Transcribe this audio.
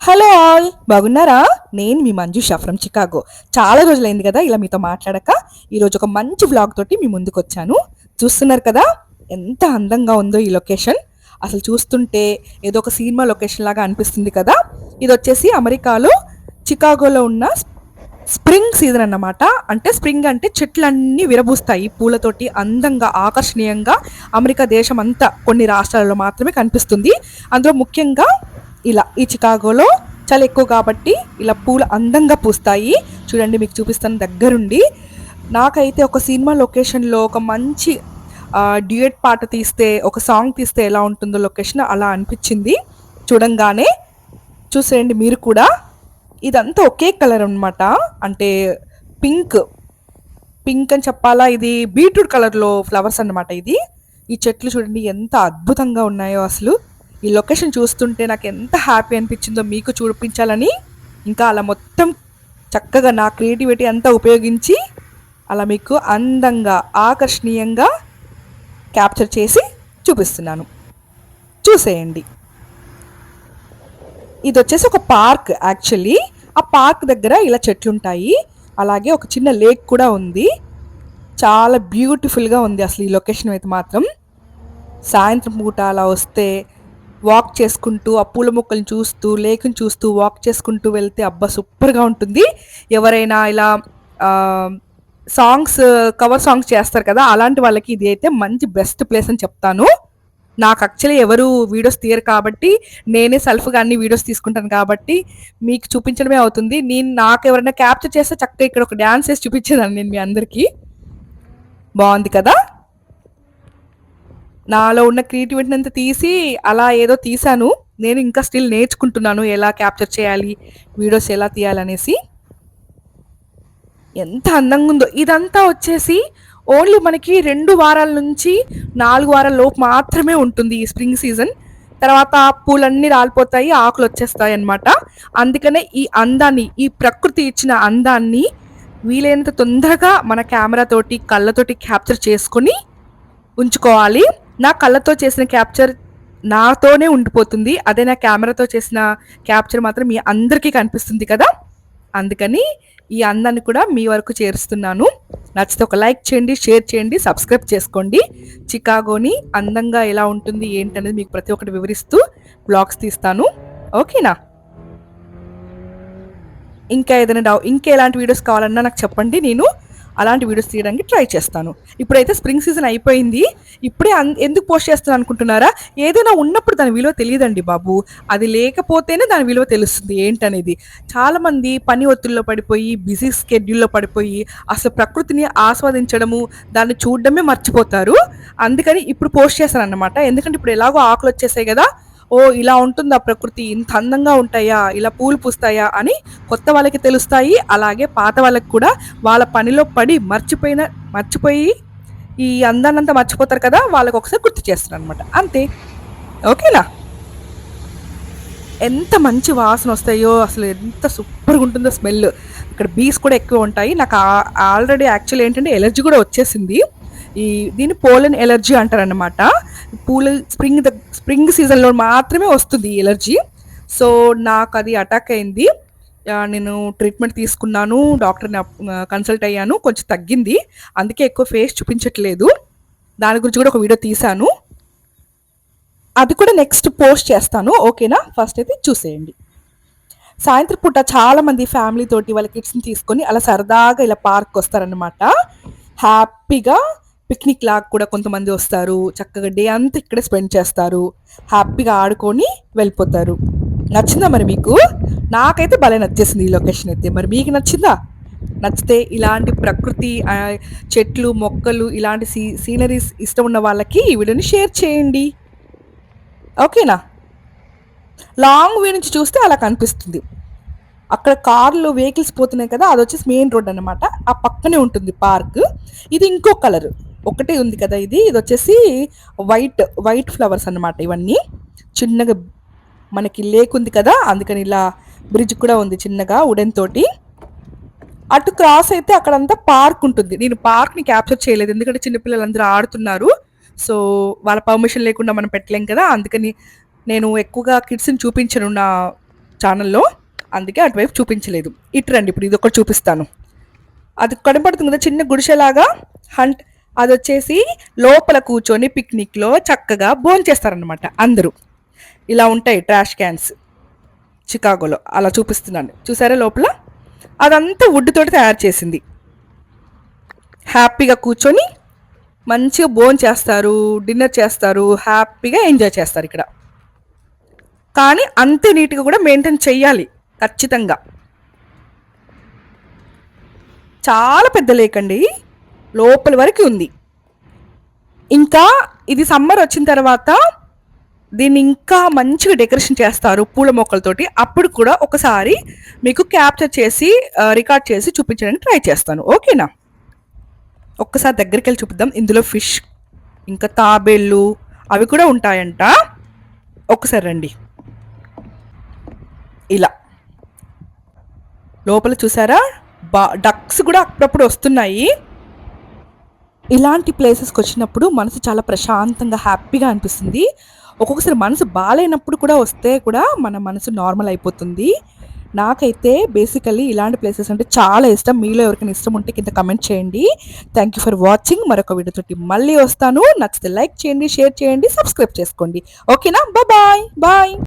Hello all బాగున్నారా? నేను మీ Manjusha from Chicago. చాలా రోజులైంది కదా ఇలా మీతో మాట్లాడక. ఈరోజు ఒక మంచి వ్లాగ్ తోటి మీ ముందుకు వచ్చాను. చూస్తున్నారు కదా ఎంత అందంగా ఉందో ఈ లొకేషన్. అసలు చూస్తుంటే ఏదో ఒక సినిమా లొకేషన్ లాగా అనిపిస్తుంది కదా. ఇది వచ్చేసి అమెరికాలో చికాగోలో ఉన్న స్ప్రింగ్ సీజన్ అన్నమాట. అంటే స్ప్రింగ్ అంటే చెట్లన్నీ విరబూస్తాయి పూలతోటి అందంగా ఆకర్షణీయంగా. అమెరికా దేశం అంతా కొన్ని రాష్ట్రాలలో మాత్రమే కనిపిస్తుంది. అందులో ముఖ్యంగా ఇలా ఈ చికాగోలో చాలా ఎక్కువ కాబట్టి ఇలా పూలు అందంగా పూస్తాయి. చూడండి మీకు చూపిస్తాను దగ్గరుండి. నాకైతే ఒక సినిమా లొకేషన్లో ఒక మంచి డ్యూయట్ పాట తీస్తే, ఒక సాంగ్ తీస్తే ఎలా ఉంటుందో లొకేషన్ అలా అనిపించింది చూడంగానే. చూసేయండి మీరు కూడా. ఇదంతా ఒకే కలర్ అనమాట. అంటే పింక్ పింక్ అని చెప్పాలా, ఇది బీట్రూట్ కలర్లో ఫ్లవర్స్ అన్నమాట. ఇది ఈ చెట్లు చూడండి ఎంత అద్భుతంగా ఉన్నాయో. అసలు ఈ లొకేషన్ చూస్తుంటే నాకు ఎంత హ్యాపీ అనిపించిందో మీకు చూపించాలని, ఇంకా అలా మొత్తం చక్కగా నా క్రియేటివిటీ అంతా ఉపయోగించి అలా మీకు అందంగా ఆకర్షణీయంగా క్యాప్చర్ చేసి చూపిస్తున్నాను. చూసేయండి. ఇది వచ్చేసి ఒక పార్క్ యాక్చువల్లీ. ఆ పార్క్ దగ్గర ఇలా చెట్లు ఉంటాయి, అలాగే ఒక చిన్న లేక్ కూడా ఉంది. చాలా బ్యూటిఫుల్గా ఉంది అసలు ఈ లొకేషన్ అయితే మాత్రం. సాయంత్రం పూట అలా వస్తే వాక్ చేసుకుంటూ ఆ పూల మొక్కల్ని చూస్తూ లేక్ని చూస్తూ వాక్ చేసుకుంటూ వెళ్తే అబ్బా సూపర్గా ఉంటుంది. ఎవరైనా ఇలా సాంగ్స్ కవర్ సాంగ్స్ చేస్తారు కదా, అలాంటి వాళ్ళకి ఇది అయితే మంచి బెస్ట్ ప్లేస్ అని చెప్తాను. నాకు యాక్చువల్లీ ఎవరు వీడియోస్ తీయరు కాబట్టి నేనే సెల్ఫ్గా అన్ని వీడియోస్ తీసుకుంటాను కాబట్టి మీకు చూపించడమే అవుతుంది. నాకు ఎవరైనా క్యాప్చర్ చేస్తే చక్కగా ఇక్కడ ఒక డ్యాన్స్ వేసి చూపించేదాన్ని నేను మీ అందరికీ. బాగుంది కదా. నాలో ఉన్న క్రియేటివిటీని అంతా తీసి అలా ఏదో తీసాను. నేను ఇంకా స్టిల్ నేర్చుకుంటున్నాను ఎలా క్యాప్చర్ చేయాలి, వీడియోస్ ఎలా తీయాలనేసి. ఎంత అందంగా ఉందో. ఇదంతా వచ్చేసి ఓన్లీ మనకి 2 వారాల నుంచి 4 వారాల లోపు మాత్రమే ఉంటుంది ఈ స్ప్రింగ్ సీజన్. తర్వాత పూలన్నీ రాలిపోతాయి, ఆకులు వచ్చేస్తాయి అన్నమాట. అందుకనే ఈ అందాన్ని, ఈ ప్రకృతి ఇచ్చిన అందాన్ని వీలైనంత తొందరగా మన కెమెరా తోటి కళ్ళతోటి క్యాప్చర్ చేసుకొని ఉంచుకోవాలి. నా కళ్ళతో చేసిన క్యాప్చర్ నాతోనే ఉండిపోతుంది. అదే నా కెమెరాతో చేసిన క్యాప్చర్ మాత్రం మీ అందరికీ కనిపిస్తుంది కదా. అందుకని ఈ అందాన్ని కూడా మీ వరకు చేరుస్తున్నాను. నచ్చితే ఒక లైక్ చేయండి, షేర్ చేయండి, సబ్స్క్రైబ్ చేసుకోండి. చికాగోని అందంగా ఎలా ఉంటుంది ఏంటనేది మీకు ప్రతి ఒక్కటి వివరిస్తూ బ్లాగ్స్ తీస్తాను. ఓకేనా? ఇంకా ఏదైనా ఇంకా ఎలాంటి వీడియోస్ కావాలన్నా నాకు చెప్పండి, నేను అలాంటి వీడియోస్ తీయడానికి ట్రై చేస్తాను. ఇప్పుడైతే స్ప్రింగ్ సీజన్ అయిపోయింది. ఇప్పుడే ఎందుకు పోస్ట్ చేస్తాను అనుకుంటున్నారా? ఏదైనా ఉన్నప్పుడు దాని విలువ తెలియదండి బాబు. అది లేకపోతేనే దాని విలువ తెలుస్తుంది ఏంటనేది. చాలామంది పని ఒత్తిడిలో పడిపోయి, బిజీ స్కెడ్యూల్లో పడిపోయి అసలు ప్రకృతిని ఆస్వాదించడము, దాన్ని చూడడమే మర్చిపోతారు. అందుకని ఇప్పుడు పోస్ట్ చేస్తాను అన్నమాట. ఎందుకంటే ఇప్పుడు ఎలాగో ఆకులు వచ్చేసాయి కదా, ఓ ఇలా ఉంటుందా ప్రకృతి, ఇంత అందంగా ఉంటాయా, ఇలా పూలు పూస్తాయా అని కొత్త వాళ్ళకి తెలుస్తాయి. అలాగే పాత వాళ్ళకి కూడా వాళ్ళ పనిలో పడి మర్చిపోయి ఈ అందాన్నంతా మర్చిపోతారు కదా, వాళ్ళకి ఒకసారి గుర్తు చేస్తారు అనమాట. అంతే. ఓకేనా? ఎంత మంచి వాసన వస్తాయో, అసలు ఎంత సూపర్గా ఉంటుందో స్మెల్. ఇక్కడ బీస్ కూడా ఎక్కువ ఉంటాయి. నాకు ఆల్రెడీ యాక్చువల్ ఏంటంటే ఎలర్జీ కూడా వచ్చేసింది. దీన్ని పోలన్ ఎలర్జీ అంటారనమాట. స్ప్రింగ్ సీజన్లో మాత్రమే వస్తుంది ఈ ఎలర్జీ. సో నాకు అది అటాక్ అయింది. నేను ట్రీట్మెంట్ తీసుకున్నాను, డాక్టర్ని కన్సల్ట్ అయ్యాను, కొంచెం తగ్గింది. అందుకే ఎక్కువ ఫేస్ చూపించట్లేదు. దాని గురించి కూడా ఒక వీడియో తీశాను, అది కూడా నెక్స్ట్ పోస్ట్ చేస్తాను. ఓకేనా? ఫస్ట్ అయితే చూసేయండి. సాయంత్రం పూట చాలామంది ఫ్యామిలీ తోటి వాళ్ళ కిడ్స్ని తీసుకొని అలా సరదాగా ఇలా పార్క్ వస్తారనమాట. హ్యాపీగా పిక్నిక్ లాగా కూడా కొంతమంది వస్తారు. చక్కగా డే అంతా ఇక్కడే స్పెండ్ చేస్తారు, హ్యాపీగా ఆడుకొని వెళ్ళిపోతారు. నచ్చిందా మరి మీకు? నాకైతే భలే నచ్చేసింది ఈ లొకేషన్ అయితే. మరి మీకు నచ్చిందా? నచ్చితే ఇలాంటి ప్రకృతి, చెట్లు, మొక్కలు, ఇలాంటి సీనరీస్ ఇష్టం ఉన్న వాళ్ళకి ఈ వీడియోని షేర్ చేయండి. ఓకేనా? లాంగ్ వే నుంచి చూస్తే అలా కనిపిస్తుంది. అక్కడ కార్లు వెహికల్స్ పోతున్నాయి కదా, అది వచ్చేసి మెయిన్ రోడ్ అనమాట. ఆ పక్కనే ఉంటుంది పార్క్. ఇది ఇంకో కలర్ ఒకటే ఉంది కదా, ఇది వచ్చేసి వైట్ ఫ్లవర్స్ అన్నమాట. ఇవన్నీ చిన్నగా మనకి లేక్ ఉంది కదా, అందుకని ఇలా బ్రిడ్జ్ కూడా ఉంది చిన్నగా వుడెన్ తోటి. అటు క్రాస్ అయితే అక్కడంతా పార్క్ ఉంటుంది. నేను పార్క్ని క్యాప్చర్ చేయలేదు ఎందుకంటే చిన్నపిల్లలందరూ ఆడుతున్నారు. సో వాళ్ళ పర్మిషన్ లేకుండా మనం పెట్టలేం కదా, అందుకని నేను ఎక్కువగా కిడ్స్ని చూపించను నా ఛానల్లో, అందుకే అటువైపు చూపించలేదు. ఇటు రండి, ఇప్పుడు ఇది ఒకటి చూపిస్తాను. అది కనపడుతుంది కదా చిన్న గుడిసెలాగా, అది వచ్చేసి లోపల కూర్చొని పిక్నిక్లో చక్కగా భోంచేస్తారనమాట అందరూ. ఇలా ఉంటాయి ట్రాష్ క్యాన్స్ చికాగోలో, అలా చూపిస్తున్నాను. చూసారా లోపల అదంతా వుడ్ తోటి తయారు చేసింది. హ్యాపీగా కూర్చొని మంచిగా భోంచేస్తారు, డిన్నర్ చేస్తారు, హ్యాపీగా ఎంజాయ్ చేస్తారు ఇక్కడ. కానీ అంతే నీట్గా కూడా మెయింటైన్ చెయ్యాలి ఖచ్చితంగా. చాలా పెద్ద లేక్ అండి, లోపల వరకు ఉంది. ఇంకా ఇది సమ్మర్ వచ్చిన తర్వాత దీన్ని ఇంకా మంచిగా డెకరేషన్ చేస్తారు పూల మొక్కలతోటి. అప్పుడు కూడా ఒకసారి మీకు క్యాప్చర్ చేసి రికార్డ్ చేసి చూపించడానికి ట్రై చేస్తాను, ఓకేనా? ఒక్కసారి దగ్గరికి వెళ్ళి చూపిద్దాం. ఇందులో ఫిష్ ఇంకా తాబేళ్ళు అవి కూడా ఉంటాయంట. ఒక్కసారి రండి. ఇలా లోపల చూసారా, డక్స్ కూడా అప్పుడప్పుడు వస్తున్నాయి. ఇలాంటి ప్లేసెస్కి వచ్చినప్పుడు మనసు చాలా ప్రశాంతంగా హ్యాపీగా అనిపిస్తుంది. ఒక్కొక్కసారి మనసు బాగాలేనప్పుడు కూడా వస్తే కూడా మన మనసు నార్మల్ అయిపోతుంది. నాకైతే బేసికల్లీ ఇలాంటి ప్లేసెస్ అంటే చాలా ఇష్టం. మీలో ఎవరికైనా ఇష్టం ఉంటే కింద కమెంట్ చేయండి. Thank you for watching. మరొక వీడియోతోటి మళ్ళీ వస్తాను. నచ్చితే లైక్ చేయండి, షేర్ చేయండి, సబ్స్క్రైబ్ చేసుకోండి, ఓకేనా? Bye bye.